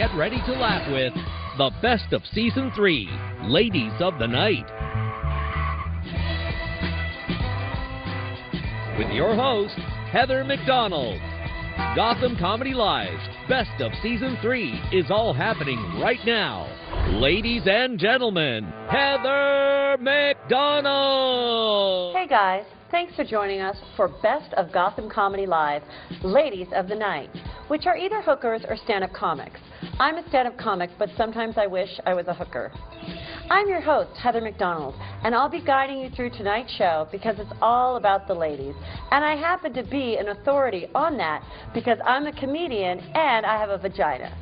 get ready to laugh with the best of Season 3, Ladies of the Night. With your host, Heather McDonald. Gotham Comedy Live's Best of Season 3 is all happening right now. Ladies and gentlemen, Heather McDonald! Hey guys, thanks for joining us for Best of Gotham Comedy Live, Ladies of the Night, which are either hookers or stand-up comics. I'm a stand-up comic, but sometimes I wish I was a hooker. I'm your host, Heather McDonald, and I'll be guiding you through tonight's show because it's all about the ladies. And I happen to be an authority on that because I'm a comedian and I have a vagina.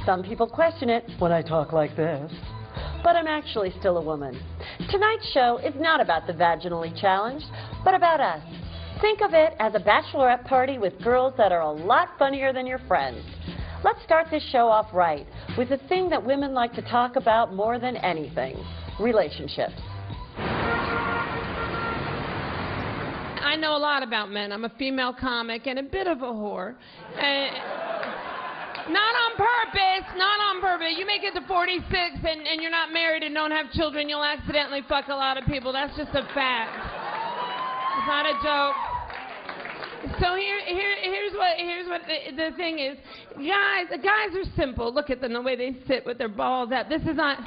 Some people question it when I talk like this, but I'm actually still a woman. Tonight's show is not about the vaginally challenged, but about us. Think of it as a bachelorette party with girls that are a lot funnier than your friends. Let's start this show off right with the thing that women like to talk about more than anything, relationships. I know a lot about men. I'm a female comic and a bit of a whore. Not on purpose, not on purpose. You make it to 46 and you're not married and don't have children, you'll accidentally fuck a lot of people. That's just a fact. It's not a joke. So here's what the thing is. Guys are simple. Look at them, the way they sit with their balls out. This is not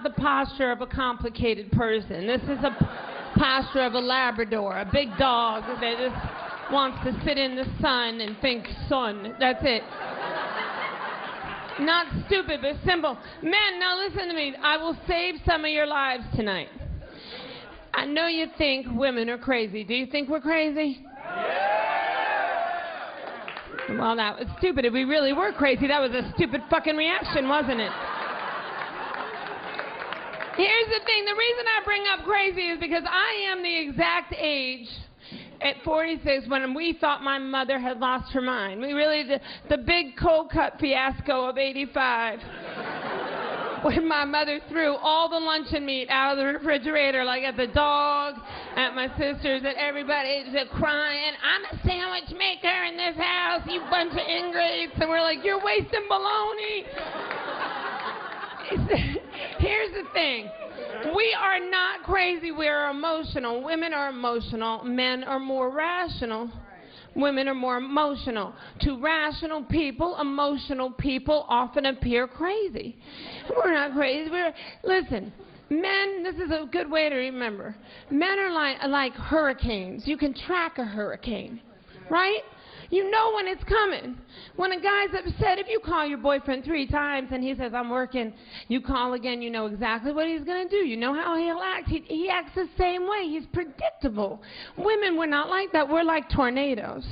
the posture of a complicated person. This is a posture of a Labrador, a big dog that just wants to sit in the sun and think sun. That's it. Not stupid, but simple. Men, now listen to me. I will save some of your lives tonight. I know you think women are crazy. Do you think we're crazy? Yeah! Well, that was stupid. If we really were crazy, that was a stupid fucking reaction, wasn't it? Here's the thing. The reason I bring up crazy is because I am the exact age at 46 when we thought my mother had lost her mind. We really, the big cold cut fiasco of 85. When my mother threw all the luncheon meat out of the refrigerator, like at the dog, at my sisters, at everybody, just crying, I'm a sandwich maker in this house, you bunch of ingrates. And we're like, you're wasting bologna. Here's the thing. We are not crazy, we are emotional. Women are emotional, men are more rational. Women are more emotional. To rational people, emotional people often appear crazy. We're not crazy. Listen, men, this is a good way to remember. Men are like hurricanes. You can track a hurricane, right? You know when it's coming. When a guy's upset, if you call your boyfriend 3 times and he says, I'm working, you call again, you know exactly what he's going to do. You know how he'll act. He acts the same way. He's predictable. Women, we're not like that. We're like tornadoes.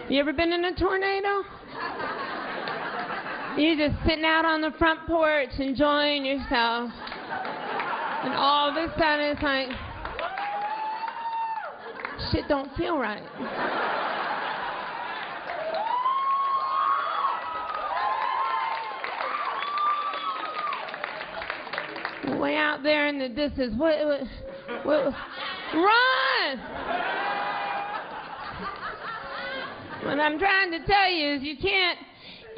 You ever been in a tornado? You're just sitting out on the front porch enjoying yourself. And all of a sudden it's like, shit don't feel right. Way out there in the distance. What? Run! What I'm trying to tell you is you can't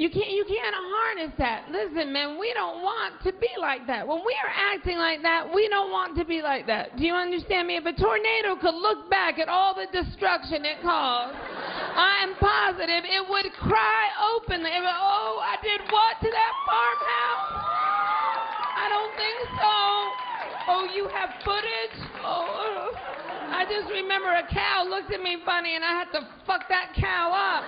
harness that. Listen, man, we don't want to be like that. When we are acting like that, we don't want to be like that. Do you understand me? If a tornado could look back at all the destruction it caused, I am positive it would cry openly. It would, oh, I did what to that farmhouse? I don't think so. Oh, you have footage? Oh, I just remember a cow looked at me funny and I had to fuck that cow up.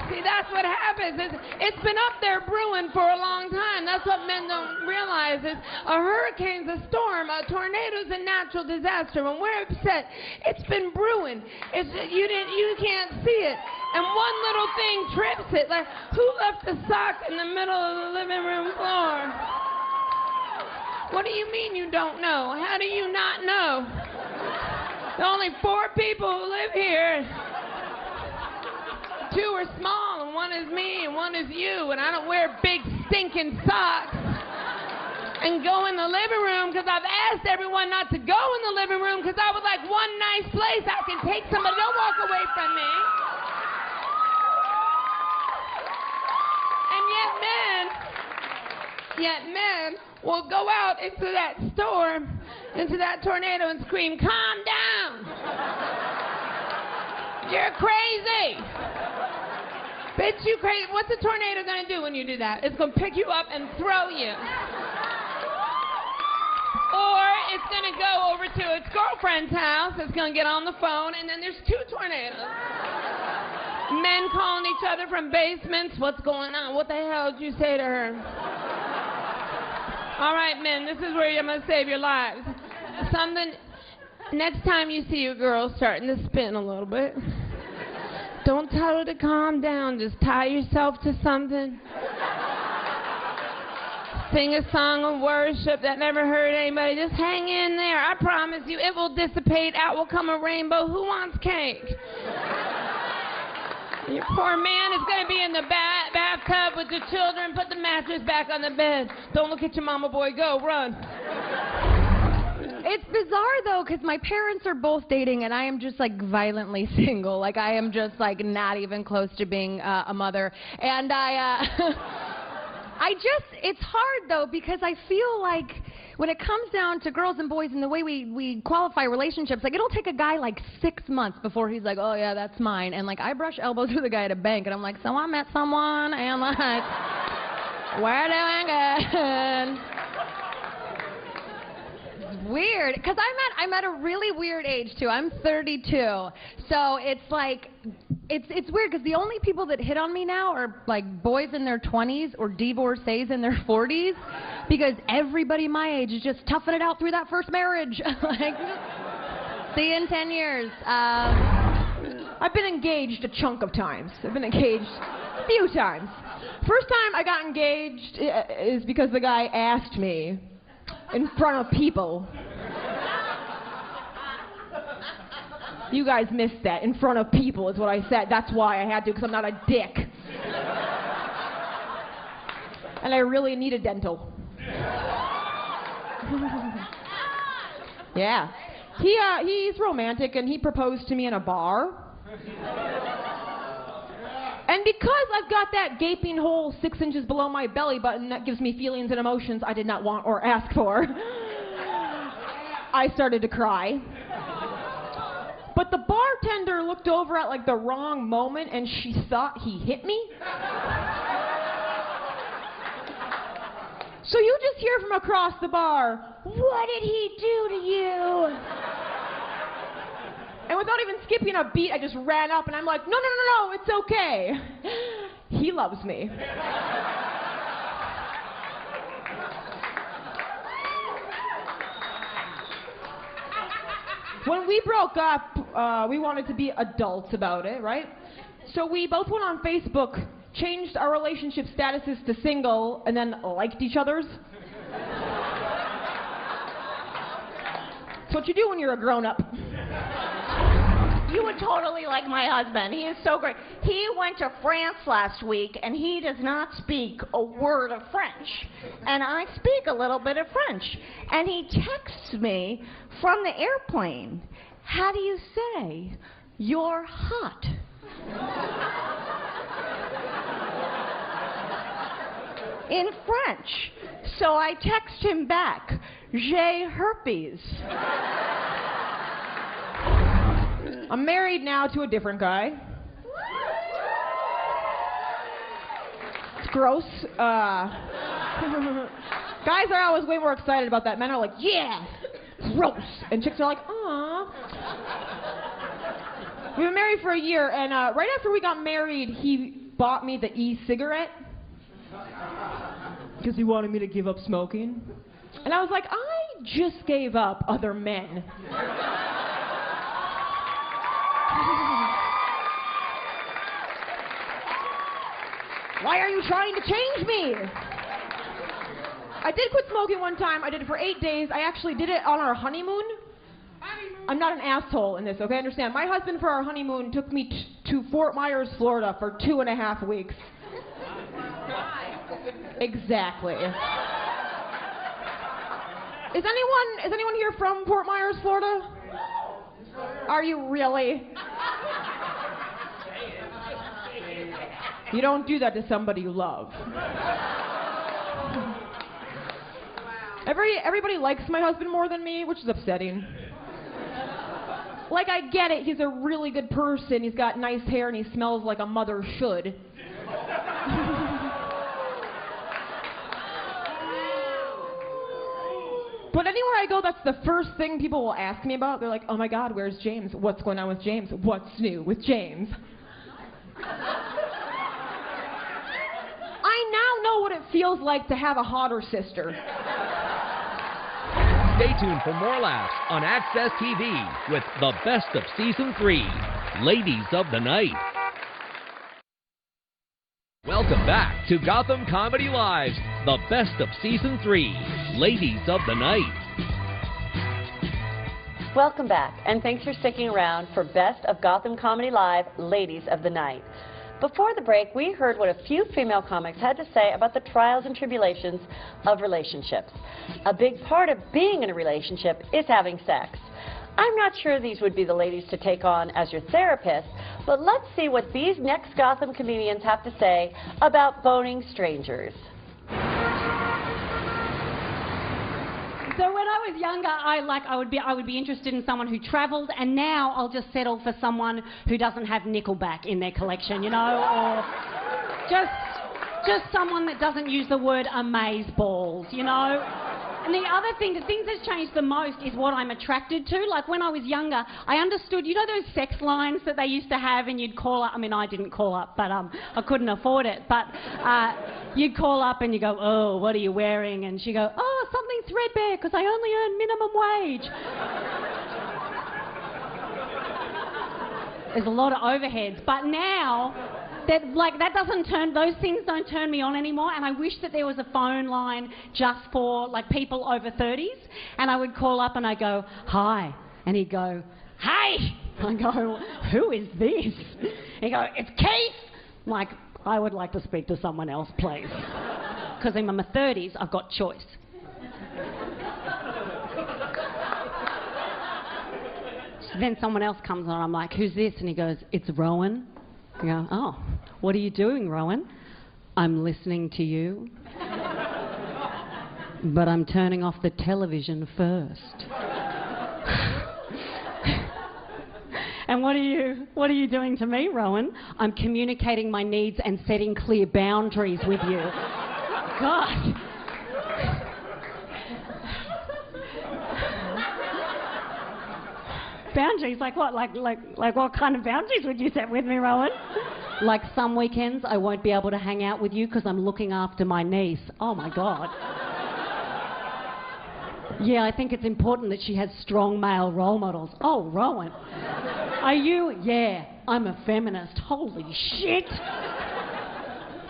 See, that's what happens. It's been up there brewing for a long time. That's what men don't realize is a hurricane's a storm, a tornado's a natural disaster. When we're upset, it's been brewing. You can't see it. And one little thing trips it. Like, who left the sock in the middle of the living room floor? What do you mean you don't know? How do you not know? There are only 4 people who live here. 2 are small, and 1 is me, and 1 is you, and I don't wear big stinking socks and go in the living room because I've asked everyone not to go in the living room because I would like one nice place I can take somebody. Don't walk away from me. yet men will go out into that storm, into that tornado and scream, calm down. You're crazy. Bitch, you crazy. What's a tornado gonna do when you do that? It's gonna pick you up and throw you. Or it's gonna go over to its girlfriend's house, it's gonna get on the phone, and then there's two tornadoes. Men calling each other from basements. What's going on? What the hell did you say to her? All right, men, this is where I'm going to save your lives. Next time you see your girl starting to spin a little bit, don't tell her to calm down. Just tie yourself to something. Sing a song of worship that never hurt anybody. Just hang in there. I promise you, it will dissipate. Out will come a rainbow. Who wants cake? Your poor man is going to be in the bathtub with the children. Put the mattress back on the bed. Don't look at your mama, boy. Go, run. It's bizarre, though, because my parents are both dating, and I am just, like, violently single. Like, I am just, like, not even close to being a mother. And it's hard, though, because I feel like when it comes down to girls and boys and the way we qualify relationships, like, it'll take a guy, like, 6 months before he's like, oh, yeah, that's mine. And, like, I brush elbows with a guy at a bank, and I'm like, so I met someone, and, like, we're doing good. It's weird, because I'm at a really weird age, too. I'm 32, so it's, like, it's weird, because the only people that hit on me now are, like, boys in their 20s or divorcees in their 40s, because everybody my age is just toughing it out through that first marriage. Like, see you in 10 years. I've been engaged a chunk of times. I've been engaged a few times. First time I got engaged is because the guy asked me in front of people. You guys missed that. In front of people is what I said. That's why I had to, because I'm not a dick. And I really needed dental. Yeah. He's romantic, and he proposed to me in a bar. And because I've got that gaping hole 6 inches below my belly button that gives me feelings and emotions I did not want or ask for, I started to cry. But the bartender looked over at, like, the wrong moment, and she thought he hit me. So you just hear from across the bar, what did he do to you? And without even skipping a beat, I just ran up, and I'm like, no, it's okay. He loves me. When we broke up, we wanted to be adults about it, right? So we both went on Facebook, changed our relationship statuses to single, and then liked each other's. That's what you do when you're a grown-up. You would totally like my husband. He is so great. He went to France last week, and he does not speak a word of French. And I speak a little bit of French. And he texts me from the airplane, how do you say, you're hot? In French. So I text him back, j'ai herpes. I'm married now to a different guy. It's gross. Guys are always way more excited about that. Men are like, yeah, gross. And chicks are like, aw. We've been married for a year, and right after we got married, he bought me the e-cigarette. Because he wanted me to give up smoking. And I was like, I just gave up other men. Why are you trying to change me? I did quit smoking one time. I did it for 8 days. I actually did it on our honeymoon. I'm not an asshole in this, okay? Understand. My husband, for our honeymoon, took me to Fort Myers, Florida for 2.5 weeks. Exactly. Is anyone here from Fort Myers, Florida? Are you really? You don't do that to somebody you love. Everybody likes my husband more than me, which is upsetting. Like, I get it, he's a really good person, he's got nice hair, and he smells like a mother should. But anywhere I go, that's the first thing people will ask me about. They're like, oh my God, where's James? What's going on with James? What's new with James? I now know what it feels like to have a hotter sister. Stay tuned for more laughs on Access TV with the best of Season 3, Ladies of the Night. Welcome back to Gotham Comedy Live's the best of Season 3, Ladies of the Night. Welcome back, and thanks for sticking around for Best of Gotham Comedy Live, Ladies of the Night. Before the break, we heard what a few female comics had to say about the trials and tribulations of relationships. A big part of being in a relationship is having sex. I'm not sure these would be the ladies to take on as your therapist, but let's see what these next Gotham comedians have to say about boning strangers. So when I was younger, I would be interested in someone who travelled, and now I'll just settle for someone who doesn't have Nickelback in their collection, you know, or just someone that doesn't use the word amazeballs, you know. And the other thing, the thing that's changed the most is what I'm attracted to. Like when I was younger, I understood, you know those sex lines that they used to have and you'd call up, I mean I didn't call up, but I couldn't afford it, but you'd call up and you go, oh, what are you wearing? And she'd go, oh, something threadbare because I only earn minimum wage. There's a lot of overheads, but now those things don't turn me on anymore, and I wish that there was a phone line just for like people over 30s, and I would call up and I go, hi, and he'd go, hey, I go, who is this? He'd go, it's Keith. I'm like, I would like to speak to someone else, please, because in my 30s I've got choice. So then someone else comes on, I'm like, who's this? And he goes, it's Rowan. I go, oh, what are you doing, Rowan? I'm listening to you. But I'm turning off the television first. And what are you doing to me, Rowan? I'm communicating my needs and setting clear boundaries with you. God. Boundaries? Like what? Like what kind of boundaries would you set with me, Rowan? Like some weekends I won't be able to hang out with you because I'm looking after my niece. Oh my God. Yeah, I think it's important that she has strong male role models. Oh, Rowan. Are you? Yeah, I'm a feminist. Holy shit.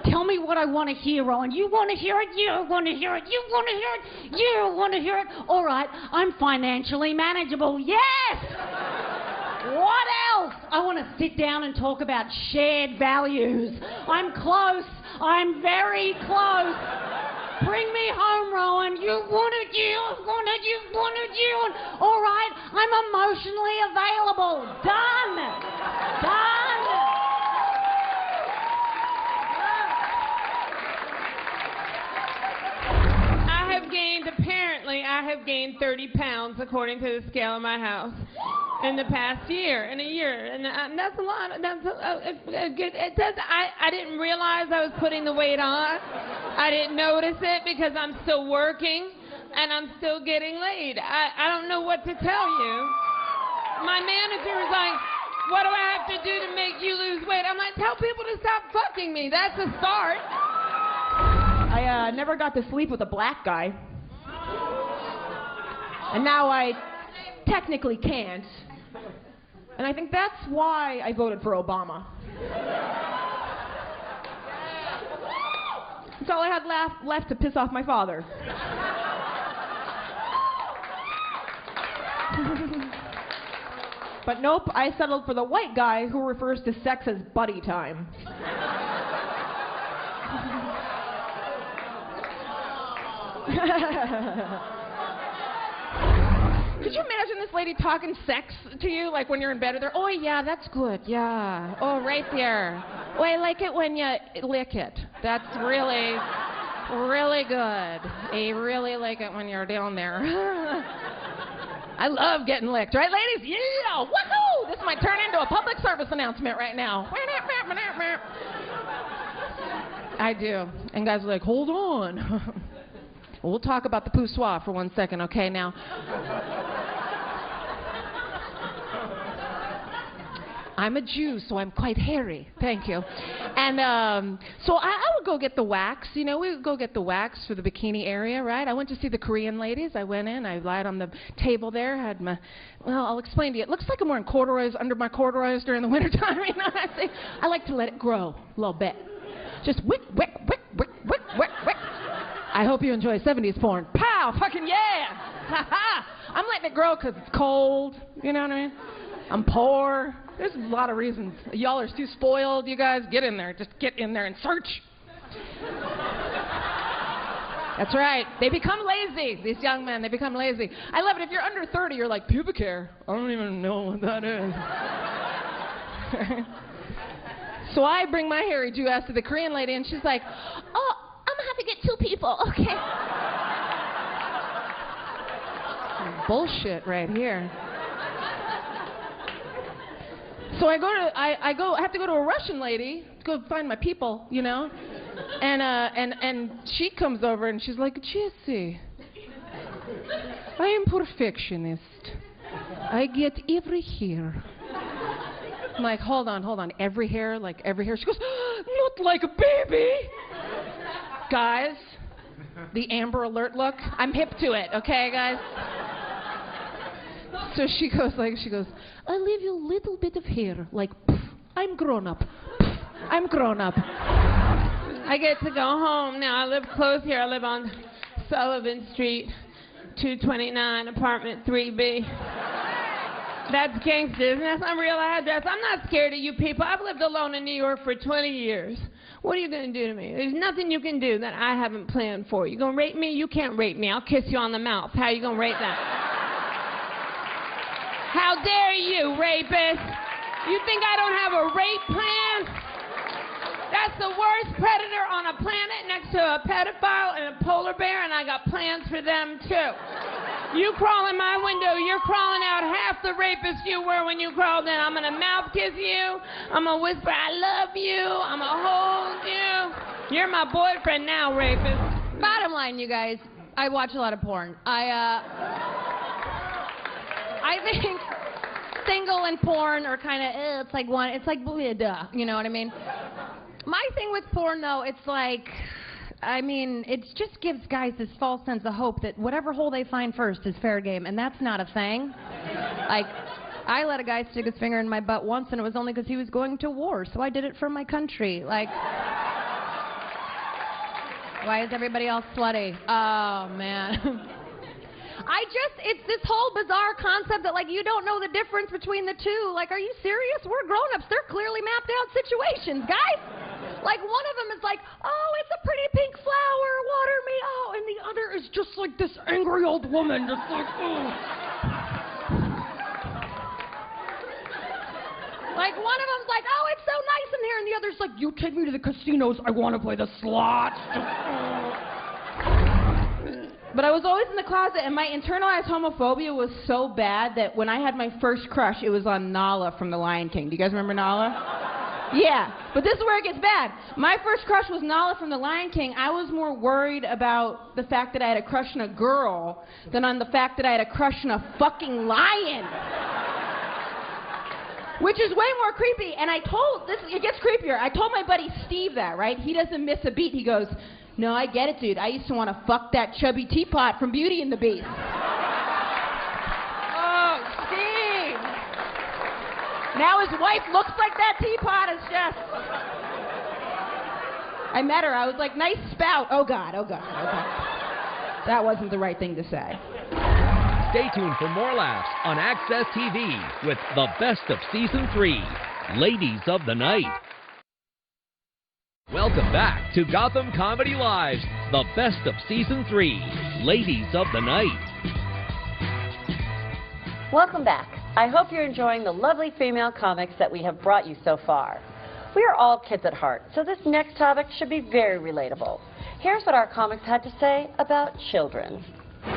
Tell me what I want to hear, Rowan. You want to hear it? You want to hear it? You want to hear it? You want to hear it? All right, I'm financially manageable. Yes! What else? I want to sit down and talk about shared values. I'm close. I'm very close. Bring me home, Rowan. You wanted you. All right, I'm emotionally available. Done. I have gained 30 pounds according to the scale in my house in the past year, and that's a lot. That's good. It does. I didn't realize I was putting the weight on. I didn't notice it because I'm still working and I'm still getting laid. I don't know what to tell you. My manager is like, what do I have to do to make you lose weight? I'm like, tell people to stop fucking me. That's a start. I never got to sleep with a black guy. And now I technically can't. And I think that's why I voted for Obama. That's all I had left to piss off my father. But nope, I settled for the white guy who refers to sex as buddy time. Could you imagine this lady talking sex to you, like when you're in bed with her? Oh, yeah, that's good, yeah. Oh, right there. Oh, I like it when you lick it. That's really, really good. I really like it when you're down there. I love getting licked, right, ladies? Yeah, woohoo! This might turn into a public service announcement right now. I do. And guys are like, hold on. We'll talk about the poussoir for 1 second, okay? Now, I'm a Jew, so I'm quite hairy. Thank you. And so I would go get the wax. You know, we would go get the wax for the bikini area, right? I went to see the Korean ladies. I went in. I lied on the table there. Had my, well, I'll explain to you. It looks like I'm wearing corduroys under my corduroys during the wintertime. You know what I say? I like to let it grow a little bit. Just wick, wick, wick, wick, wick, wick, wick. I hope you enjoy 70s porn. Pow! Fucking yeah! Ha ha! I'm letting it grow because it's cold. You know what I mean? I'm poor. There's a lot of reasons. Y'all are too spoiled, you guys. Get in there. Just get in there and search. That's right. They become lazy. These young men, they become lazy. I love it. If you're under 30, you're like, pubic hair. I don't even know what that is. So I bring my hairy Jew ass to the Korean lady, and she's like, oh, I'm going to have to get 2 people, okay? Bullshit right here. So I have to go to a Russian lady to go find my people, you know? And she comes over and she's like, Jesse, I am perfectionist. I get every hair. I'm like, hold on, every hair, like every hair. She goes, not like a baby. Guys, the Amber Alert look, I'm hip to it, okay, guys? So she goes, I leave you a little bit of hair, like, pff, I'm grown up. Pff, I'm grown up. I get to go home now. I live close here. I live on Sullivan Street, 229, apartment 3B. That's gangsters, and that's my real address. I'm not scared of you people. I've lived alone in New York for 20 years. What are you going to do to me? There's nothing you can do that I haven't planned for. You going to rape me? You can't rape me. I'll kiss you on the mouth. How you going to rape that? How dare you, rapist? You think I don't have a rape plan? That's the worst predator on a planet next to a pedophile and a polar bear, and I got plans for them, too. You crawl in my window, you're crawling out half the rapist you were when you crawled in. I'm going to mouth kiss you. I'm going to whisper, I love you. I'm going to hold you. You're my boyfriend now, rapist. Bottom line, you guys, I watch a lot of porn. I think single and porn are kind of, it's like one, it's like, duh, you know what I mean? My thing with porn, though, it's like, I mean, it just gives guys this false sense of hope that whatever hole they find first is fair game, and that's not a thing. Like, I let a guy stick his finger in my butt once, and it was only because he was going to war, so I did it for my country. Like, why is everybody else slutty? Oh, man. It's this whole bizarre concept that, like, you don't know the difference between the two. Like, are you serious? We're grown-ups. They're clearly mapped out situations, guys. Like, one of them is like, oh, it's a pretty pink flower, water me. Oh, and the other is just like this angry old woman, just like, oh. Like, one of them's like, oh, it's so nice in here, and the other's like, you take me to the casinos, I want to play the slots. But I was always in the closet, and my internalized homophobia was so bad that when I had my first crush, it was on Nala from The Lion King. Do you guys remember Nala? Yeah, but this is where it gets bad. My first crush was Nala from The Lion King. I was more worried about the fact that I had a crush on a girl than on the fact that I had a crush on a fucking lion. Which is way more creepy, and it gets creepier. I told my buddy Steve that, right? He doesn't miss a beat. He goes, no, I get it, dude. I used to want to fuck that chubby teapot from Beauty and the Beast. Oh, Steve. Now his wife looks like that teapot. It's just... I met her. I was like, nice spout. Oh, God, oh, God, oh, God. That wasn't the right thing to say. Stay tuned for more laughs on Access TV with the best of Season 3, Ladies of the Night. Welcome back to Gotham Comedy Live's The Best of Season 3, Ladies of the Night. Welcome back. I hope you're enjoying the lovely female comics that we have brought you so far. We are all kids at heart, so this next topic should be very relatable. Here's what our comics had to say about children. He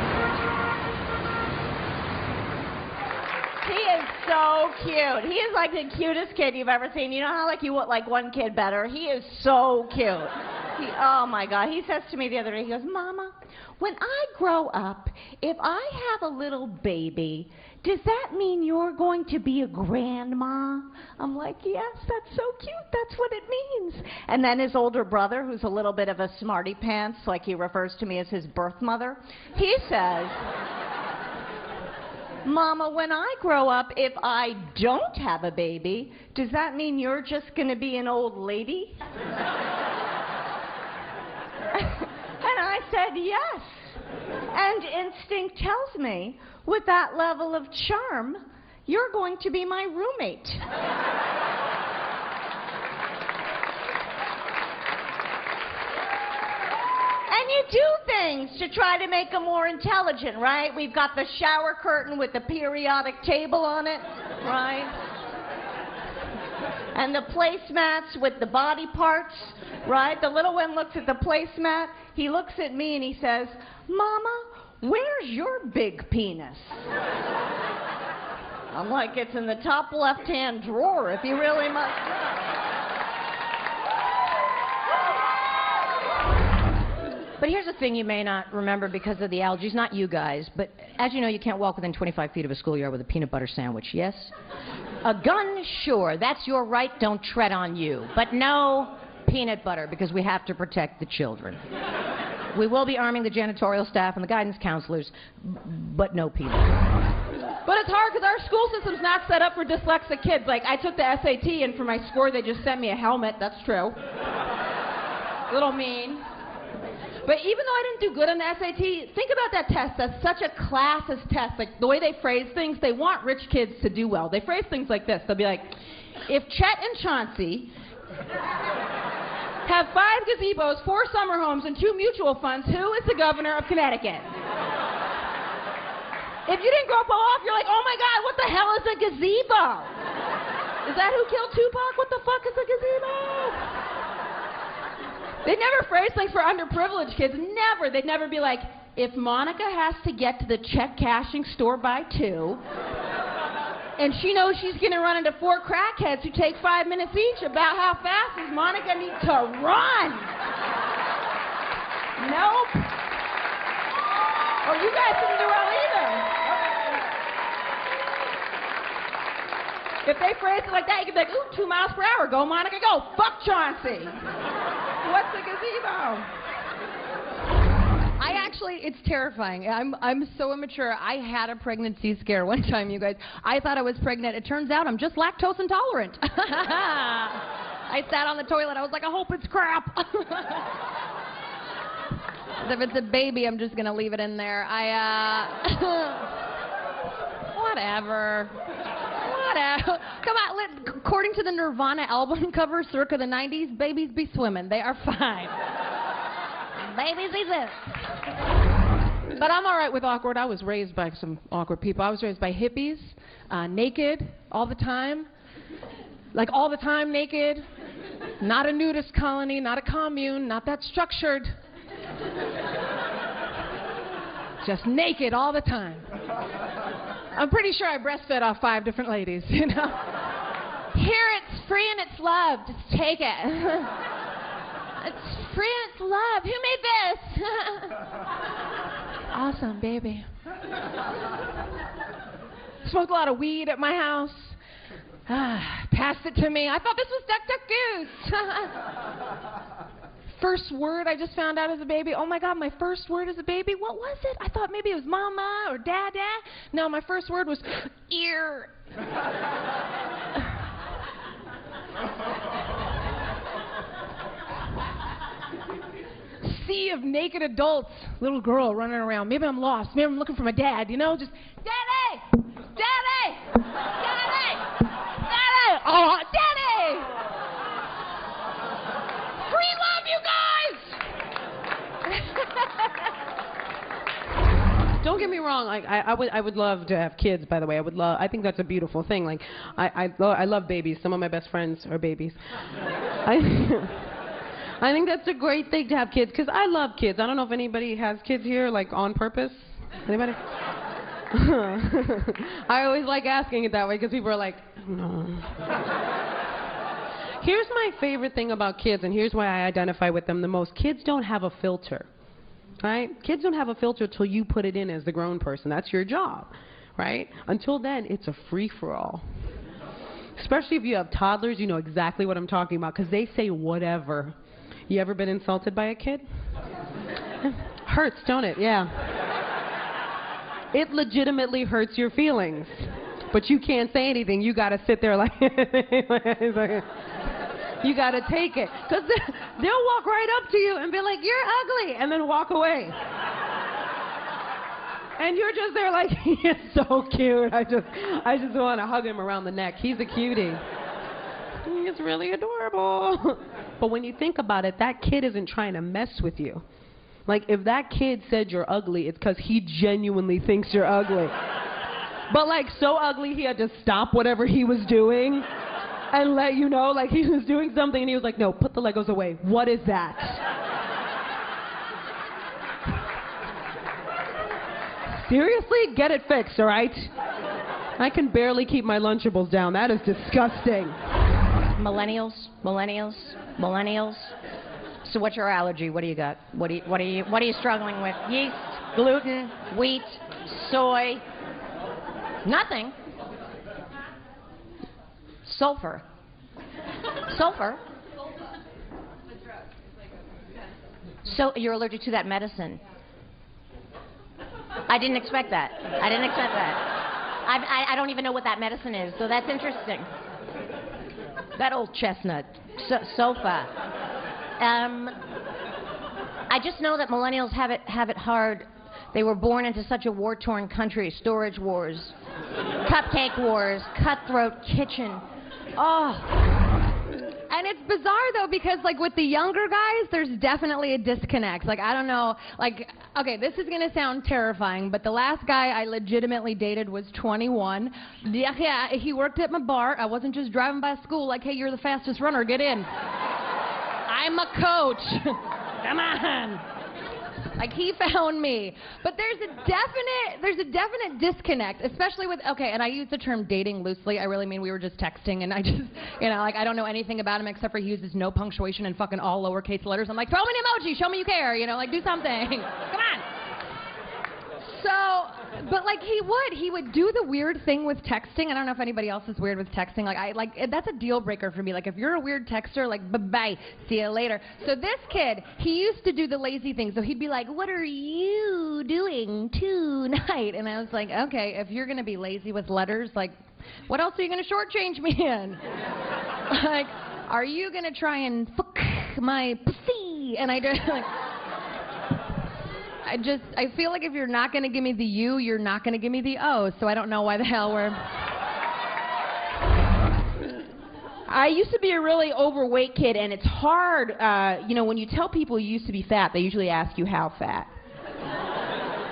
is so cute. He is like the cutest kid you've ever seen. You know how like you want like one kid better? He is so cute. Oh my God. He says to me the other day, he goes, Mama, when I grow up, if I have a little baby, does that mean you're going to be a grandma? I'm like, yes, that's so cute. That's what it means. And then his older brother, who's a little bit of a smarty pants, like he refers to me as his birth mother, he says, Mama, when I grow up, if I don't have a baby, does that mean you're just going to be an old lady? And I said, yes. And instinct tells me, with that level of charm, you're going to be my roommate. And you do things to try to make them more intelligent, right? We've got the shower curtain with the periodic table on it, right? And the placemats with the body parts, right? The little one looks at the placemat. He looks at me and he says, Mama, where's your big penis? I'm like, it's in the top left-hand drawer if you really must know. But here's the thing you may not remember because of the allergies, not you guys, but as you know, you can't walk within 25 feet of a schoolyard with a peanut butter sandwich, yes? A gun, sure, that's your right, don't tread on you. But no peanut butter, because we have to protect the children. We will be arming the janitorial staff and the guidance counselors, but no peanut butter. But it's hard because our school system's not set up for dyslexic kids. Like, I took the SAT, and for my score, they just sent me a helmet. That's true. Little mean. But even though I didn't do good on the SAT, think about that test. That's such a classist test. Like, the way they phrase things, they want rich kids to do well. They phrase things like this. They'll be like, if Chet and Chauncey have 5 gazebos, 4 summer homes, and 2 mutual funds, who is the governor of Connecticut? If you didn't grow up off, you're like, oh my God, what the hell is a gazebo? Is that who killed Tupac? What the fuck is a gazebo? They never phrase things for underprivileged kids. Never. They'd never be like, if Monica has to get to the check cashing store by 2, and she knows she's going to run into 4 crackheads who take 5 minutes each, about how fast does Monica need to run? Nope. Oh, you guys didn't do well either. If they phrase it like that, you can be like, ooh, 2 miles per hour. Go, Monica, go. Fuck Chauncey. What's a gazebo? I actually, it's terrifying. I'm so immature. I had a pregnancy scare one time, you guys. I thought I was pregnant. It turns out I'm just lactose intolerant. I sat on the toilet. I was like, I hope it's crap. If it's a baby, I'm just going to leave it in there. Whatever. Come on, according to the Nirvana album cover, circa the 90s, babies be swimming. They are fine. Babies exist. But I'm all right with awkward. I was raised by some awkward people. I was raised by hippies, naked all the time. Like all the time naked. Not a nudist colony, not a commune, not that structured. Just naked all the time. I'm pretty sure I breastfed off 5 different ladies, you know. Here, it's free and it's love. Just take it. It's free and it's love. Who made this? Awesome, baby. Smoked a lot of weed at my house. Passed it to me. I thought this was Duck Duck Goose. First word I just found out as a baby. Oh my God, my first word as a baby. What was it? I thought maybe it was mama or dada. No, my first word was ear. Sea of naked adults. Little girl running around. Maybe I'm lost. Maybe I'm looking for my dad, you know? Just, Daddy! Daddy! Daddy! Daddy! Oh, Daddy! Free love, you guys! Don't get me wrong. wrong. Like I would love to have kids. By the way, I think that's a beautiful thing. Like I love babies. Some of my best friends are babies. I think that's a great thing to have kids because I love kids. I don't know if anybody has kids here, like on purpose. Anybody? I always like asking it that way because people are like, no. Here's my favorite thing about kids, and here's why I identify with them the most. Kids don't have a filter, right? Kids don't have a filter till you put it in as the grown person. That's your job, right? Until then, it's a free-for-all. Especially if you have toddlers, you know exactly what I'm talking about because they say whatever. You ever been insulted by a kid? Hurts, don't it? Yeah. It legitimately hurts your feelings. But you can't say anything. You got to sit there like... you got to take it. Because they'll walk right up to you and be like, you're ugly, and then walk away. And you're just there like, he is so cute. I just want to hug him around the neck. He's a cutie. He's really adorable. But when you think about it, that kid isn't trying to mess with you. Like, if that kid said you're ugly, it's because he genuinely thinks you're ugly. But, like, so ugly he had to stop whatever he was doing and let you know, like, he was doing something and he was like, no, put the Legos away. What is that? Seriously? Get it fixed, all right? I can barely keep my Lunchables down. That is disgusting. Millennials. So what's your allergy? What do you got? What are you struggling with? Yeast, gluten, wheat, soy. Nothing. Sulfur. So you're allergic to that medicine. I didn't expect that. I don't even know what that medicine is, so that's interesting. That old chestnut. Sofa. I just know that millennials have it hard. They were born into such a war-torn country. Storage wars, cupcake wars, cutthroat kitchen. Oh. And it's bizarre, though, because, like, with the younger guys, there's definitely a disconnect. Like, I don't know, like, okay, this is going to sound terrifying, but the last guy I legitimately dated was 21. Yeah, he worked at my bar. I wasn't just driving by school like, hey, you're the fastest runner, get in. I'm a coach. Come on. Like, he found me. But there's a definite disconnect, especially with, okay, and I use the term dating loosely. I really mean we were just texting, and I just, you know, like, I don't know anything about him except for he uses no punctuation and fucking all lowercase letters. I'm like, throw me an emoji, show me you care, you know, like, do something. Come on. So, but, like, he would do the weird thing with texting. I don't know if anybody else is weird with texting. Like, that's a deal breaker for me. Like, if you're a weird texter, like, bye-bye, see you later. So this kid, he used to do the lazy thing. So he'd be like, what are you doing tonight? And I was like, okay, if you're going to be lazy with letters, like, what else are you going to shortchange me in? Like, are you going to try and fuck my pussy? And I just, like... I feel like if you're not going to give me the U, you're not going to give me the O, so I don't know why the hell we're... I used to be a really overweight kid, and it's hard, you know, when you tell people you used to be fat, they usually ask you how fat.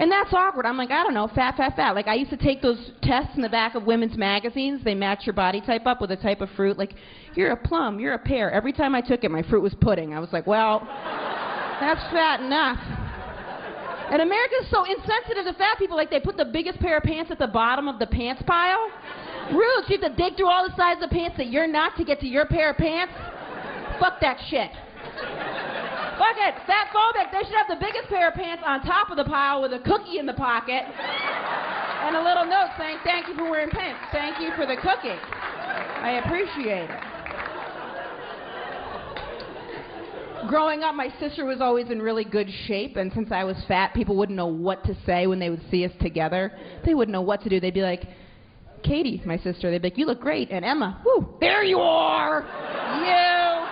And that's awkward. I'm like, I don't know, fat. Like, I used to take those tests in the back of women's magazines. They match your body type up with a type of fruit. Like, you're a plum, you're a pear. Every time I took it, my fruit was pudding. I was like, well, that's fat enough. And America's so insensitive to fat people, like they put the biggest pair of pants at the bottom of the pants pile. Rude, so you have to dig through all the sizes of pants that you're not to get to your pair of pants. Fuck that shit. Fuck it, fat phobic. They should have the biggest pair of pants on top of the pile with a cookie in the pocket and a little note saying, thank you for wearing pants. Thank you for the cookie. I appreciate it. Growing up, my sister was always in really good shape, and since I was fat, people wouldn't know what to say when they would see us together. They wouldn't know what to do. They'd be like, Katie, my sister, they'd be like, you look great, and Emma, whoo, there you are, you.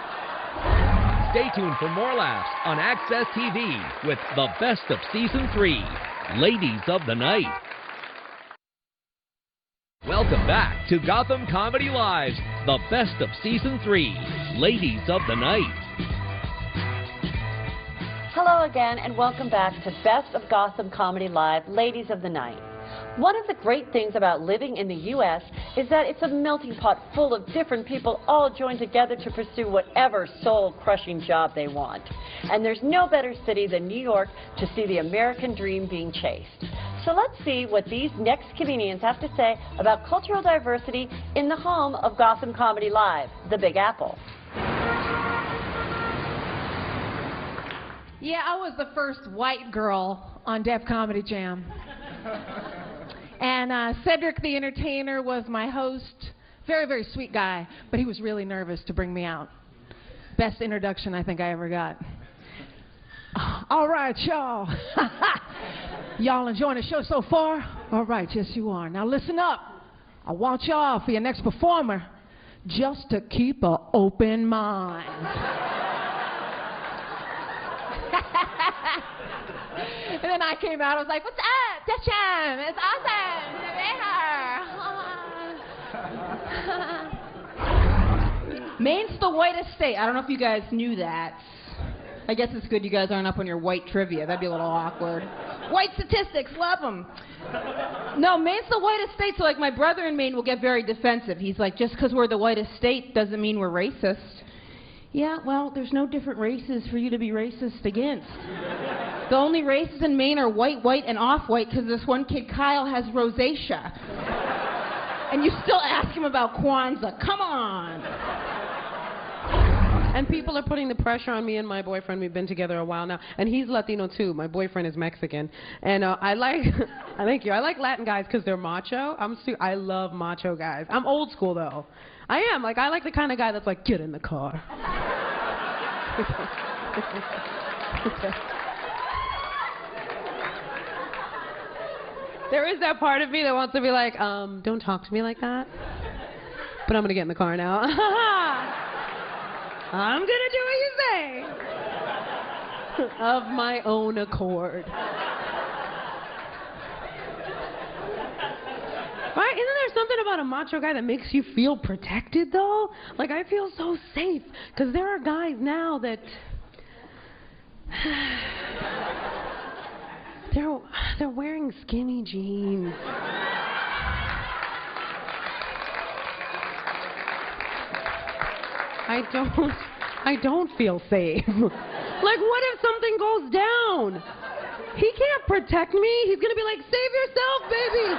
Stay tuned for more laughs on Access TV with the best of Season 3, Ladies of the Night. Welcome back to Gotham Comedy Live's the best of Season 3, Ladies of the Night. Hello again, and welcome back to Best of Gotham Comedy Live, Ladies of the Night. One of the great things about living in the U.S. is that it's a melting pot full of different people all joined together to pursue whatever soul-crushing job they want. And there's no better city than New York to see the American dream being chased. So let's see what these next comedians have to say about cultural diversity in the home of Gotham Comedy Live, the Big Apple. Yeah, I was the first white girl on Def Comedy Jam. And Cedric the Entertainer was my host. Very, very sweet guy, but he was really nervous to bring me out. Best introduction I think I ever got. All right, y'all. Y'all enjoying the show so far? All right, yes you are. Now listen up. I want y'all, for your next performer, just to keep an open mind. And then I came out, I was like, what's up, Def Jam? It's awesome. Maine's the whitest state. I don't know if you guys knew that. I guess it's good you guys aren't up on your white trivia. That'd be a little awkward. White statistics, love them. No, Maine's the whitest state, so like my brother in Maine will get very defensive. He's like, just because we're the whitest state doesn't mean we're racist. Yeah, well, there's no different races for you to be racist against. The only races in Maine are white, white, and off-white because this one kid, Kyle, has rosacea. And you still ask him about Kwanzaa. Come on. And people are putting the pressure on me and my boyfriend. We've been together a while now. And he's Latino, too. My boyfriend is Mexican. And I like Latin guys because they're macho. I love macho guys. I'm old school, though. I am. I like the kind of guy that's like, get in the car. There is that part of me that wants to be like, don't talk to me like that. But I'm going to get in the car now. I'm going to do what you say. Of my own accord. Right? Isn't there something about a macho guy that makes you feel protected, though? Like, I feel so safe. Because there are guys now that... They're wearing skinny jeans. I don't feel safe. Like, what if something goes down? He can't protect me. He's gonna be like, save yourself, baby.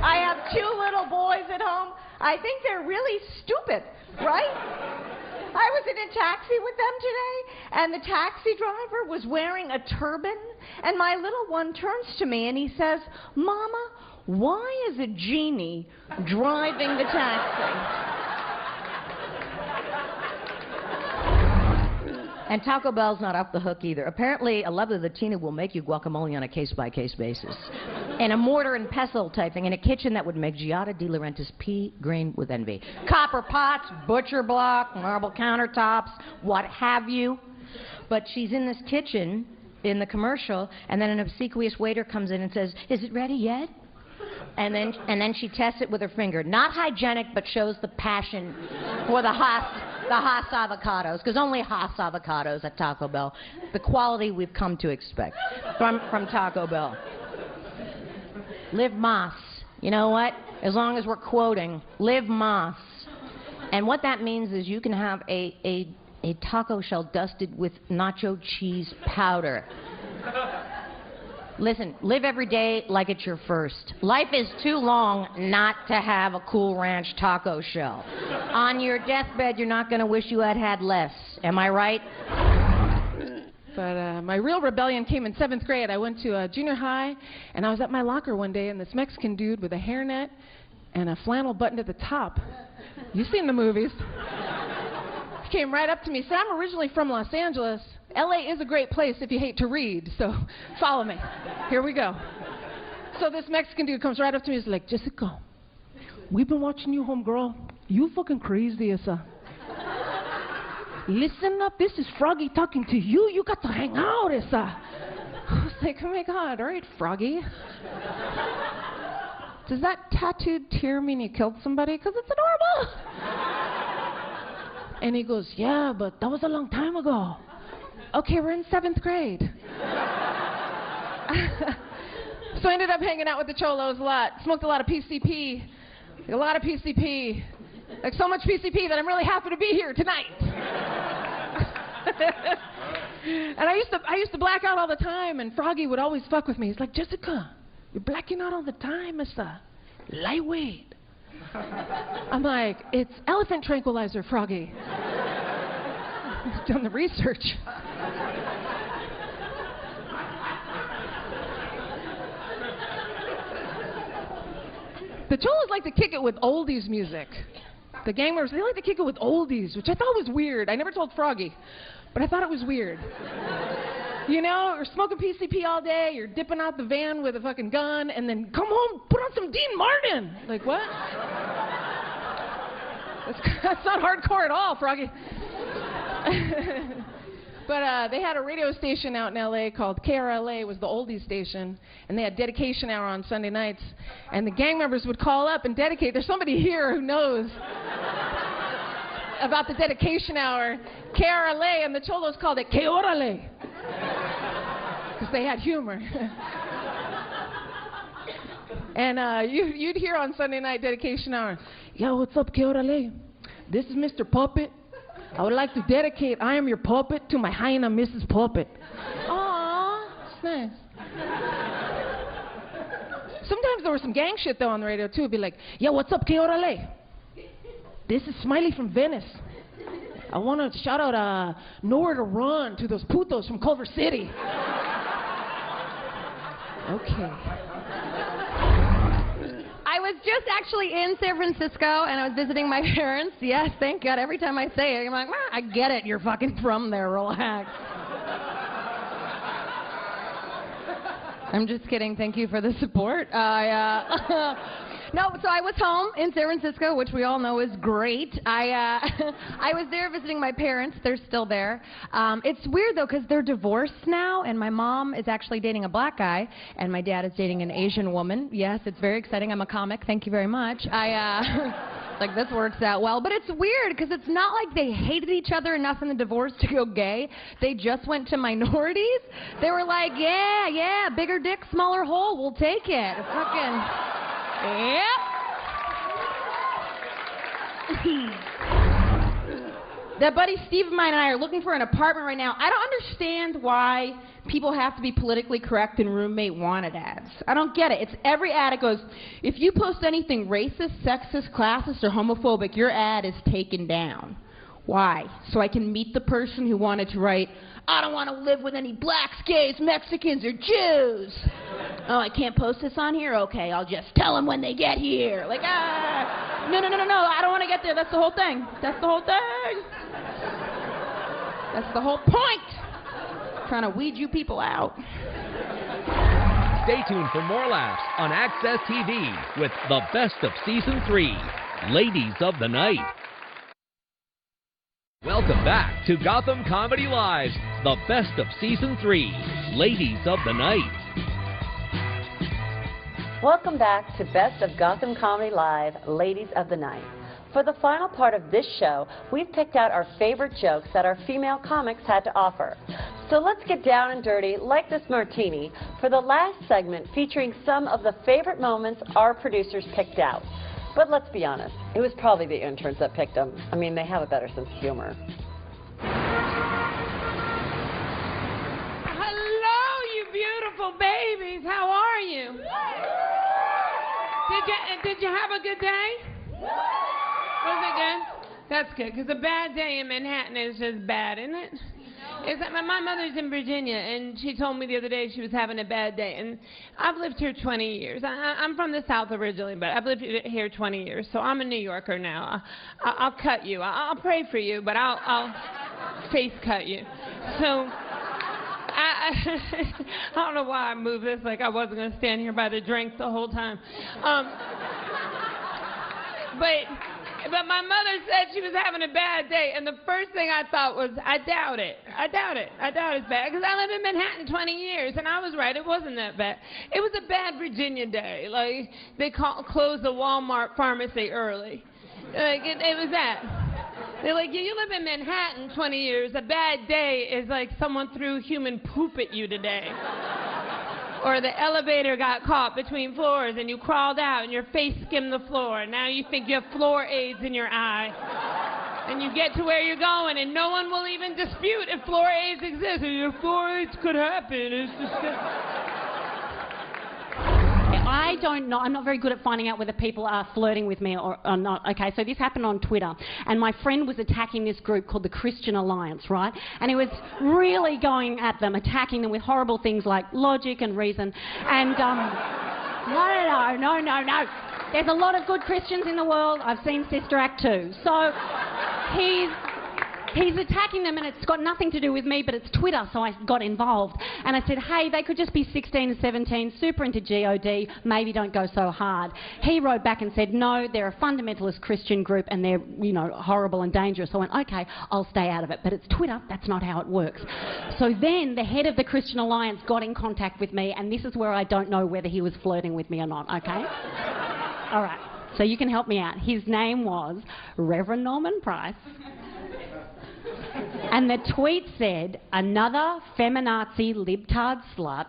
I have 2 little boys at home. I think they're really stupid, right? I was in a taxi with them today, and the taxi driver was wearing a turban, and my little one turns to me and he says, Mama, why is a genie driving the taxi? And Taco Bell's not off the hook either. Apparently, a lovely Latina will make you guacamole on a case-by-case basis. And a mortar and pestle type thing in a kitchen that would make Giada De Laurentiis pea green with envy. Copper pots, butcher block, marble countertops, what have you. But she's in this kitchen in the commercial, and then an obsequious waiter comes in and says, is it ready yet? And then she tests it with her finger. Not hygienic, but shows the passion for the Haas avocados, because only Haas avocados at Taco Bell. The quality we've come to expect from Taco Bell. Live Mas. You know what? As long as we're quoting, live Mas. And what that means is you can have a taco shell dusted with nacho cheese powder. Listen, live every day like it's your first. Life is too long not to have a Cool Ranch taco shell. On your deathbed, you're not going to wish you had had less. Am I right? But my real rebellion came in 7th grade. I went to junior high, and I was at my locker one day, and this Mexican dude with a hairnet and a flannel buttoned at the top. You've seen the movies. He came right up to me, said, I'm originally from Los Angeles. LA is a great place if you hate to read, so follow me. Here we go. So this Mexican dude comes right up to me, he's like, Jessica, we've been watching you, homegirl. You fucking crazy as a... Listen up, this is Froggy talking to you. You got to hang out as a... I was like, oh my God, all right, Froggy. Does that tattooed tear mean you killed somebody? Because it's adorable. And he goes, yeah, but that was a long time ago. Okay, we're in 7th grade. So I ended up hanging out with the cholos a lot. Smoked a lot of PCP. A lot of PCP. Like so much PCP that I'm really happy to be here tonight. And I used to black out all the time, and Froggy would always fuck with me. He's like, Jessica, you're blacking out all the time, Mr. Lightweight. I'm like, it's elephant tranquilizer, Froggy. I've done the research. The cholos like to kick it with oldies music. The gang members, they like to kick it with oldies, which I thought was weird. I never told Froggy, but I thought it was weird. You know, you're smoking PCP all day, you're dipping out the van with a fucking gun, and then come home, put on some Dean Martin. Like, what? That's not hardcore at all, Froggy. But they had a radio station out in L.A. called KRLA, was the oldie station, and they had dedication hour on Sunday nights, and the gang members would call up and dedicate. There's somebody here who knows about the dedication hour. KRLA, and the cholos called it Que Orale, because they had humor. And you'd hear on Sunday night dedication hour, yo, what's up, Que Orale? This is Mr. Puppet. I would like to dedicate I Am Your Puppet to my hyena, Mrs. Puppet. Aww, it's nice. Sometimes there was some gang shit, though, on the radio, too. It'd be like, yo, what's up, Que Orale? This is Smiley from Venice. I want to shout out Nowhere to Run to those putos from Culver City. Okay. I was just actually in San Francisco, and I was visiting my parents. Yes, thank God. Every time I say it, I'm like, I get it. You're fucking from there. Relax. I'm just kidding. Thank you for the support. No, so I was home in San Francisco, which we all know is great. I was there visiting my parents. They're still there. It's weird, though, because they're divorced now, and my mom is actually dating a black guy, and my dad is dating an Asian woman. Yes, it's very exciting. I'm a comic. Thank you very much. Like, this works out well. But it's weird, because it's not like they hated each other enough in the divorce to go gay. They just went to minorities. They were like, yeah, bigger dick, smaller hole. We'll take it. Fucking... Yep. That buddy Steve of mine and I are looking for an apartment right now. I don't understand why people have to be politically correct in roommate wanted ads. I don't get it. It's every ad. It goes, if you post anything racist, sexist, classist, or homophobic, your ad is taken down. Why? So I can meet the person who wanted to write, I don't want to live with any blacks, gays, Mexicans, or Jews. Oh, I can't post this on here? Okay, I'll just tell them when they get here. Like, no, I don't want to get there. That's the whole thing. That's the whole thing. That's the whole point. Trying to weed you people out. Stay tuned for more laughs on Access TV with the best of Season 3, Ladies of the Night. Welcome back to Gotham Comedy Live's the best of Season 3, Ladies of the Night. Welcome back to Best of Gotham Comedy Live, Ladies of the Night. For the final part of this show, we've picked out our favorite jokes that our female comics had to offer. So let's get down and dirty, like this martini, for the last segment featuring some of the favorite moments our producers picked out. But let's be honest, it was probably the interns that picked them. I mean, they have a better sense of humor. Hello, you beautiful babies. How are you? Did you have a good day? Was it good? That's good, because a bad day in Manhattan is just bad, isn't it? Is that my mother's in Virginia, and she told me the other day she was having a bad day. And I've lived here 20 years. I'm from the South originally, but I've lived here 20 years, so I'm a New Yorker now. I'll cut you. I'll pray for you, but I'll face cut you. So I don't know why I moved this like I wasn't going to stand here by the drink the whole time. But my mother said she was having a bad day, and the first thing I thought was, I doubt it. I doubt it's bad, because I lived in Manhattan 20 years, and I was right, it wasn't that bad. It was a bad Virginia day. Like, they closed the Walmart pharmacy early. Like, it was that. They're like, yeah, you live in Manhattan 20 years. A bad day is like someone threw human poop at you today. Or the elevator got caught between floors and you crawled out and your face skimmed the floor. And now you think you have floor aids in your eye. And you get to where you're going and no one will even dispute if floor aids exist. And your floor aids could happen. It's just... I don't know. I'm not very good at finding out whether people are flirting with me or not. Okay, so this happened on Twitter, and my friend was attacking this group called the Christian Alliance, right? And he was really going at them, attacking them with horrible things like logic and reason. And no. There's a lot of good Christians in the world. I've seen Sister Act 2. So he's attacking them, and it's got nothing to do with me, but it's Twitter, so I got involved. And I said, hey, they could just be 16 and 17, super into God, maybe don't go so hard. He wrote back and said, no, they're a fundamentalist Christian group, and they're, you know, horrible and dangerous. So I went, okay, I'll stay out of it. But it's Twitter, that's not how it works. So then the head of the Christian Alliance got in contact with me, and this is where I don't know whether he was flirting with me or not, okay? All right, so you can help me out. His name was Reverend Norman Price. And the tweet said, another feminazi libtard slut.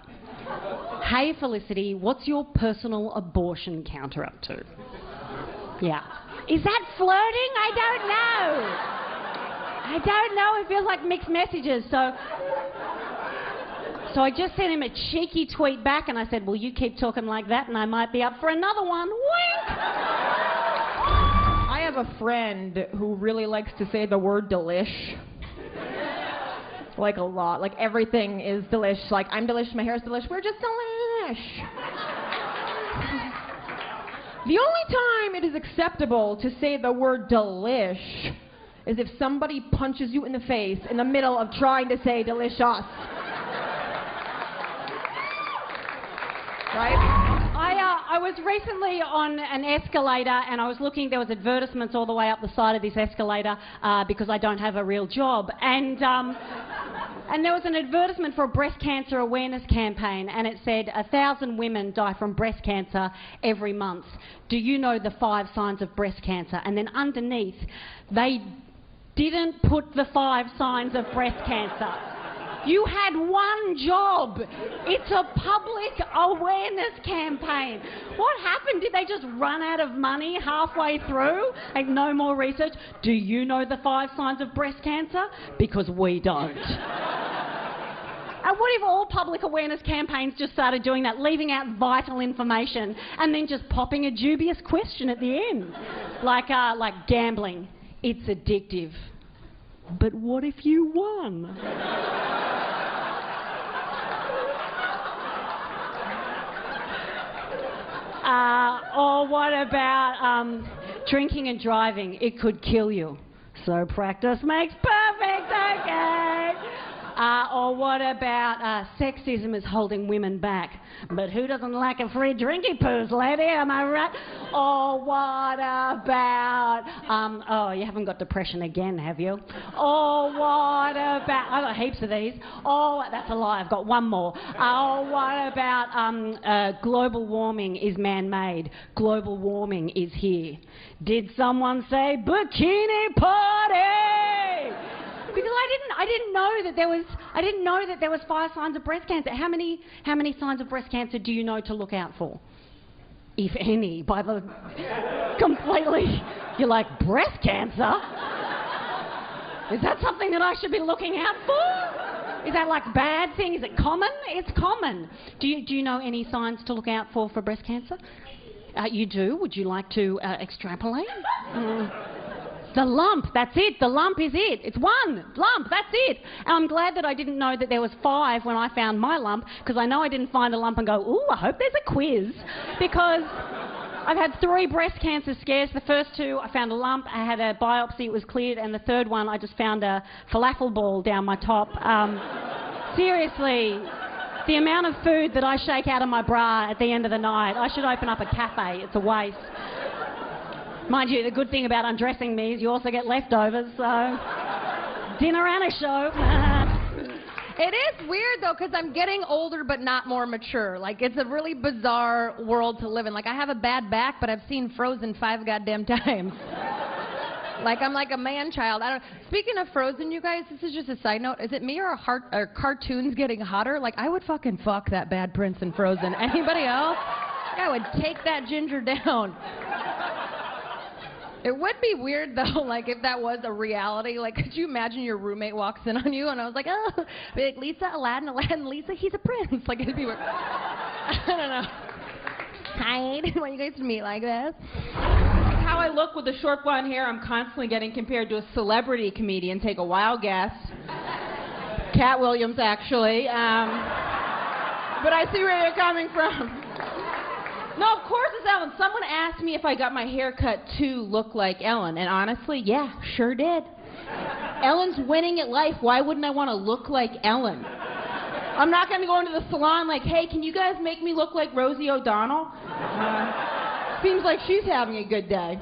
Hey Felicity, what's your personal abortion counter up to? Yeah. Is that flirting? I don't know. It feels like mixed messages. So I just sent him a cheeky tweet back and I said, well, you keep talking like that and I might be up for another one. Wink! I have a friend who really likes to say the word delish. Like a lot. Like everything is delish. Like I'm delish, my hair is delish, we're just delish. The only time it is acceptable to say the word delish is if somebody punches you in the face in the middle of trying to say delicious. Right? I was recently on an escalator and I was looking, there was advertisements all the way up the side of this escalator because I don't have a real job. And there was an advertisement for a breast cancer awareness campaign and it said 1,000 women die from breast cancer every month. Do you know the 5 signs of breast cancer? And then underneath, they didn't put the 5 signs of breast cancer. You had one job. It's a public awareness campaign. What happened? Did they just run out of money halfway through? Like, no more research? Do you know the 5 signs of breast cancer? Because we don't. And what if all public awareness campaigns just started doing that, leaving out vital information and then just popping a dubious question at the end? Like gambling. It's addictive. But what if you won? Or what about drinking and driving? It could kill you. So practice makes perfect, okay? Or what about sexism is holding women back? But who doesn't like a free drinky poos, lady? Am I right? Or what about... oh, you haven't got depression again, have you? Or what about... I've got heaps of these. Oh, that's a lie. I've got one more. Oh, what about global warming is man-made? Global warming is here. Did someone say bikini party? Because I didn't know that there was 5 signs of breast cancer. How many signs of breast cancer do you know to look out for? If any, by the completely, you're like, breast cancer? Is that something that I should be looking out for? Is that like bad thing? Is it common? It's common. Do you know any signs to look out for breast cancer? You do? Would you like to extrapolate? The lump, that's it. The lump is it. It's one lump, that's it. And I'm glad that I didn't know that there was 5 when I found my lump, because I know I didn't find a lump and go, ooh, I hope there's a quiz. Because I've had 3 breast cancer scares. The first 2, I found a lump. I had a biopsy, it was cleared. And the third one, I just found a falafel ball down my top. Seriously, the amount of food that I shake out of my bra at the end of the night, I should open up a cafe. It's a waste. Mind you, the good thing about undressing me is you also get leftovers, so dinner and a show. It is weird, though, because I'm getting older but not more mature. Like, it's a really bizarre world to live in. Like, I have a bad back, but I've seen Frozen 5 goddamn times. Like I'm like a man-child. I don't. Speaking of Frozen, you guys, this is just a side note. Is it me or are cartoons getting hotter? Like I would fucking fuck that bad prince in Frozen. Anybody else? I would take that ginger down. It would be weird though, like if that was a reality. Like, could you imagine your roommate walks in on you and I was like, oh, be like, Lisa, Aladdin, Lisa, he's a prince. Like it'd be weird. I don't know. Hi, want you guys to meet like this? How I look with the short blonde hair, I'm constantly getting compared to a celebrity comedian. Take a wild guess. Cat Williams, actually. But I see where you're coming from. No, of course it's Ellen. Someone asked me if I got my hair cut to look like Ellen, and honestly, yeah, sure did. Ellen's winning at life. Why wouldn't I want to look like Ellen? I'm not going to go into the salon like, hey, can you guys make me look like Rosie O'Donnell? Seems like she's having a good day.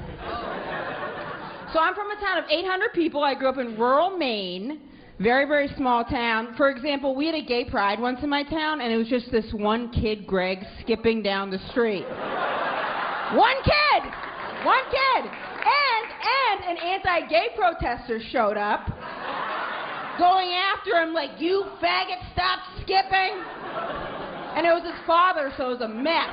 So I'm from a town of 800 people. I grew up in rural Maine. Very, very small town. For example, we had a gay pride once in my town, and it was just this one kid, Greg, skipping down the street. One kid! One kid! And an anti-gay protester showed up, going after him like, you faggot, stop skipping! And it was his father, so it was a mess.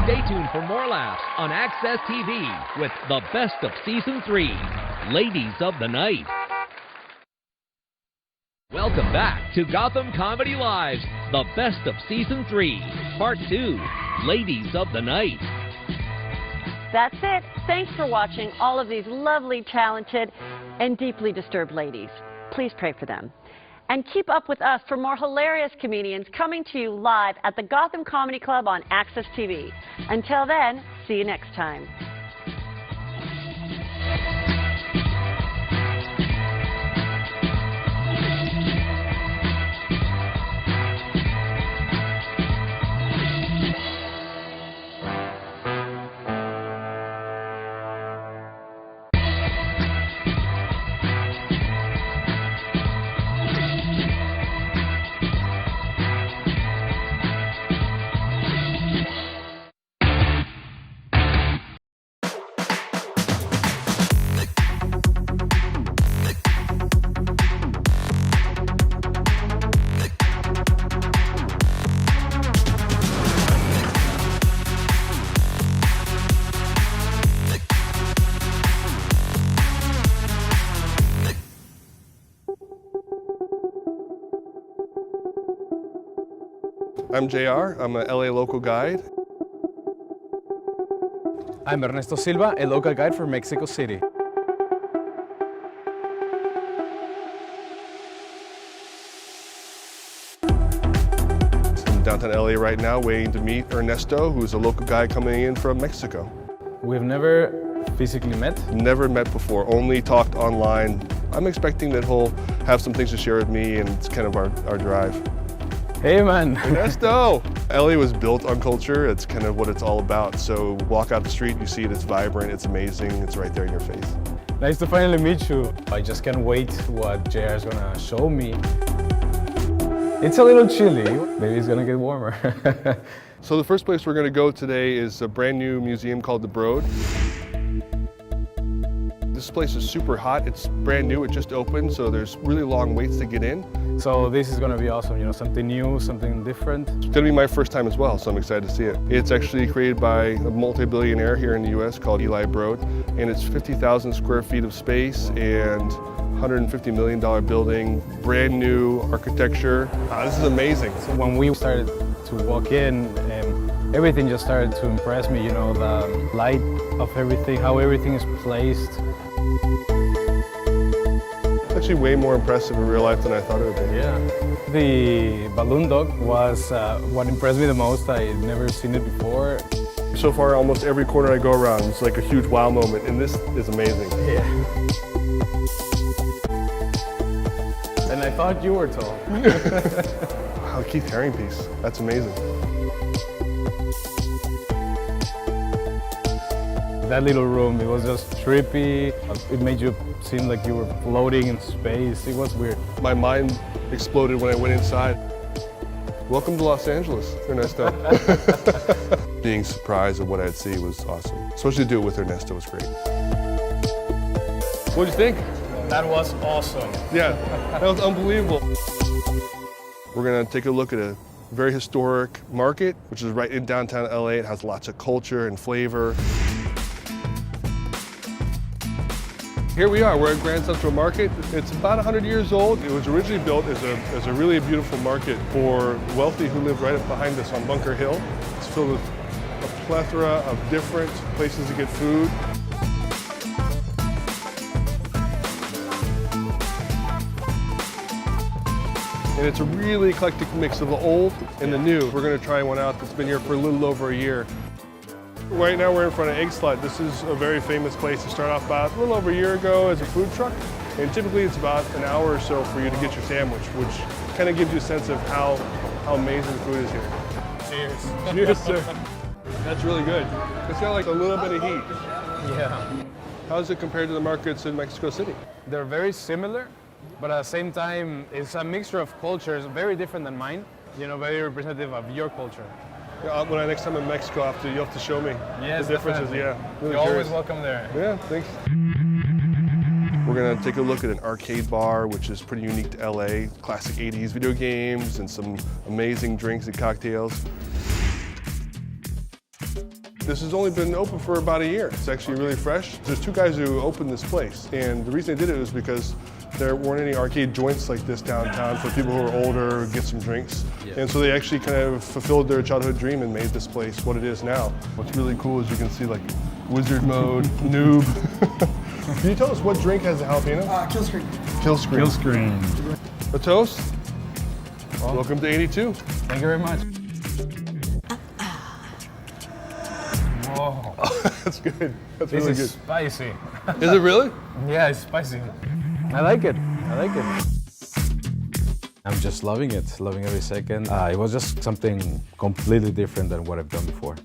Stay tuned for more laughs on Access TV with the best of Season 3, Ladies of the Night. Welcome back to Gotham Comedy Live's The Best of Season 3, Part 2, Ladies of the Night. That's it. Thanks for watching all of these lovely, talented, and deeply disturbed ladies. Please pray for them. And keep up with us for more hilarious comedians coming to you live at the Gotham Comedy Club on Access TV. Until then, see you next time. I'm JR, I'm a LA local guide. I'm Ernesto Silva, a local guide for Mexico City. I'm downtown LA right now waiting to meet Ernesto, who's a local guide coming in from Mexico. We've never physically met? Never met before, only talked online. I'm expecting that he'll have some things to share with me, and it's kind of our drive. Hey man! Ernesto! LA was built on culture, it's kind of what it's all about. So walk out the street, you see it, it's vibrant, it's amazing, it's right there in your face. Nice to finally meet you. I just can't wait what JR is gonna show me. It's a little chilly, maybe it's gonna get warmer. So the first place we're gonna go today is a brand new museum called The Broad. This place is super hot, it's brand new, it just opened, so there's really long waits to get in. So this is gonna be awesome, you know, something new, something different. It's gonna be my first time as well, so I'm excited to see it. It's actually created by a multi-billionaire here in the US called Eli Broad, and it's 50,000 square feet of space and $150 million building, brand new architecture. This is amazing. So when we started to walk in, everything just started to impress me, you know, the light of everything, how everything is placed. It's actually way more impressive in real life than I thought it would be. Yeah. The balloon dog was what impressed me the most. I'd never seen it before. So far, almost every corner I go around, it's like a huge wow moment, and this is amazing. Yeah. And I thought you were tall. Wow, Keith Haring piece. That's amazing. That little room, it was just trippy. It made you seem like you were floating in space. It was weird. My mind exploded when I went inside. Welcome to Los Angeles, Ernesto. being surprised at what I'd see was awesome. Especially to do it with Ernesto was great. What'd you think? That was awesome. Yeah, that was unbelievable. We're gonna take a look at a very historic market, which is right in downtown LA. It has lots of culture and flavor. Here we are, we're at Grand Central Market. It's about 100 years old. It was originally built as a really beautiful market for wealthy who live right up behind us on Bunker Hill. It's filled with a plethora of different places to get food. And it's a really eclectic mix of the old and the new. We're gonna try one out that's been here for a little over a year. Right now we're in front of Egg Slut. This is a very famous place to start off about a little over a year ago as a food truck. And typically it's about an hour or so for you to get your sandwich, which kind of gives you a sense of how amazing the food is here. Cheers. Cheers, sir. That's really good. It's got like a little bit of heat. Yeah. How does it compare to the markets in Mexico City? They're very similar, but at the same time, it's a mixture of cultures, very different than mine. You know, very representative of your culture. Yeah, when next time in Mexico, you have to show me Yes, the differences. definitely. Yeah, really You're always curious. welcome there. Yeah, thanks. We're gonna take a look at an arcade bar, which is pretty unique to LA. Classic 80s video games and some amazing drinks and cocktails. This has only been open for about a year. It's actually really fresh. There's two guys who opened this place, and the reason they did it was because there weren't any arcade joints like this downtown for people who are older, get some drinks. Yeah. And so they actually kind of fulfilled their childhood dream and made this place what it is now. What's really cool is you can see like wizard mode, noob. Can you tell us what drink has a jalapeno? Kill screen. Kill screen. Kill screen. A toast? Well, welcome to 82. Thank you very much. Whoa. That's good. That's This really is good. spicy. Is it really? Yeah, it's spicy. I like it. I like it. I'm just loving it, loving every second. It was just something completely different than what I've done before.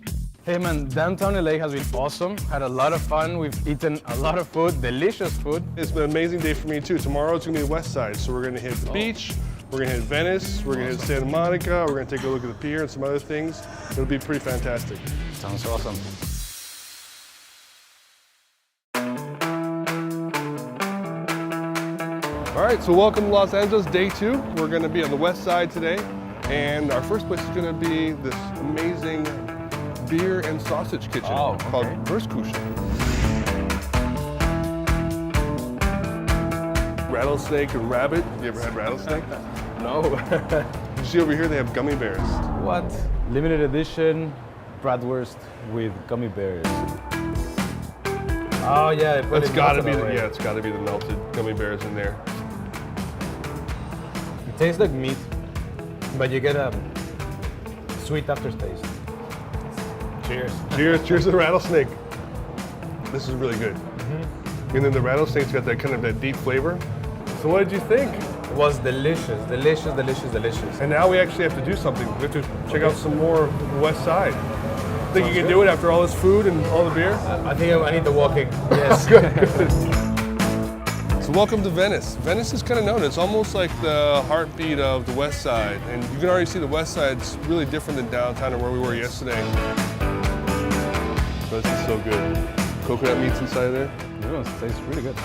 Hey man, downtown LA has been awesome. Had a lot of fun. We've eaten a lot of food, delicious food. It's been an amazing day for me too. Tomorrow it's gonna be the west side, so we're gonna hit the beach, we're gonna hit Venice, we're gonna hit Santa Monica, we're gonna take a look at the pier and some other things. It'll be pretty fantastic. Sounds awesome. All right, so welcome to Los Angeles, day 2. We're gonna be on the west side today, and our first place is gonna be this amazing beer and sausage kitchen called Verskuchen. Rattlesnake and rabbit. You ever had rattlesnake? No. You see over here they have gummy bears. What? Limited edition bratwurst with gummy bears. Oh yeah, That's gotta be it's gotta be the melted gummy bears in there. It tastes like meat, but you get a sweet aftertaste. Cheers. Cheers, cheers to the rattlesnake. This is really good. And then the rattlesnake's got that kind of that deep flavor. So what did you think? It was delicious, delicious, delicious, delicious. And now we actually have to do something. We have to check out some more West Side. Think you can do it after all this food and all the beer? I think I need the walking. Yes. Good. So welcome to Venice. Venice is kind of known. It's almost like the heartbeat of the West Side. And you can already see the West Side's really different than downtown and where we were yesterday. This is so good. Coconut meat's inside of there. Yeah, it tastes really good.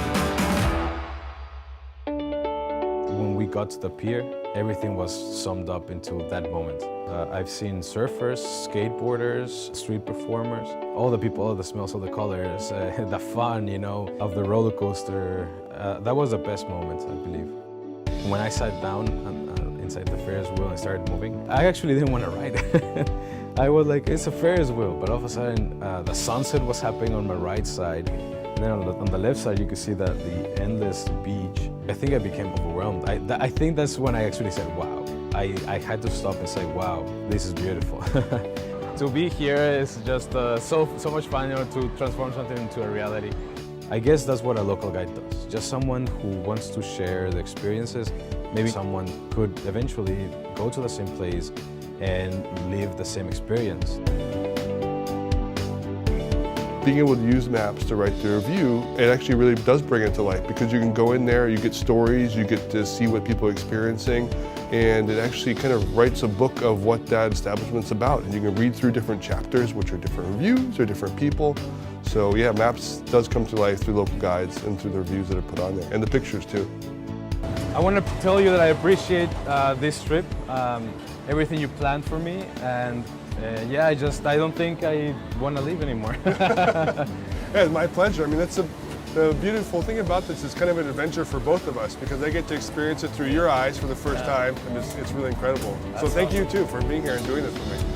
When we got to the pier, everything was summed up into that moment. I've seen surfers, skateboarders, street performers, all the people, all the smells, all the colors, the fun, you know, of the roller coaster. That was the best moment, I believe. When I sat down inside the Ferris wheel and started moving, I actually didn't want to ride it. I was like, it's a Ferris wheel, but all of a sudden, the sunset was happening on my right side. And then on the left side, you could see the endless beach. I think I became overwhelmed. I think that's when I actually said, wow. I had to stop and say, wow, this is beautiful. To be here is just so much fun, you know, to transform something into a reality. I guess that's what a local guide does. Just someone who wants to share the experiences. Maybe someone could eventually go to the same place and live the same experience. Being able to use maps to write the review, it actually really does bring it to life because you can go in there, you get stories, you get to see what people are experiencing, and it actually kind of writes a book of what that establishment's about. And you can read through different chapters, which are different reviews or different people. So yeah, maps does come to life through local guides and through the reviews that are put on there, and the pictures too. I want to tell you that I appreciate this trip, everything you planned for me, and yeah, I don't think I want to leave anymore. Yeah, it's my pleasure. I mean, that's the beautiful thing about this is kind of an adventure for both of us because I get to experience it through your eyes for the first time, and it's really incredible. So thank you too for being here and doing this with me.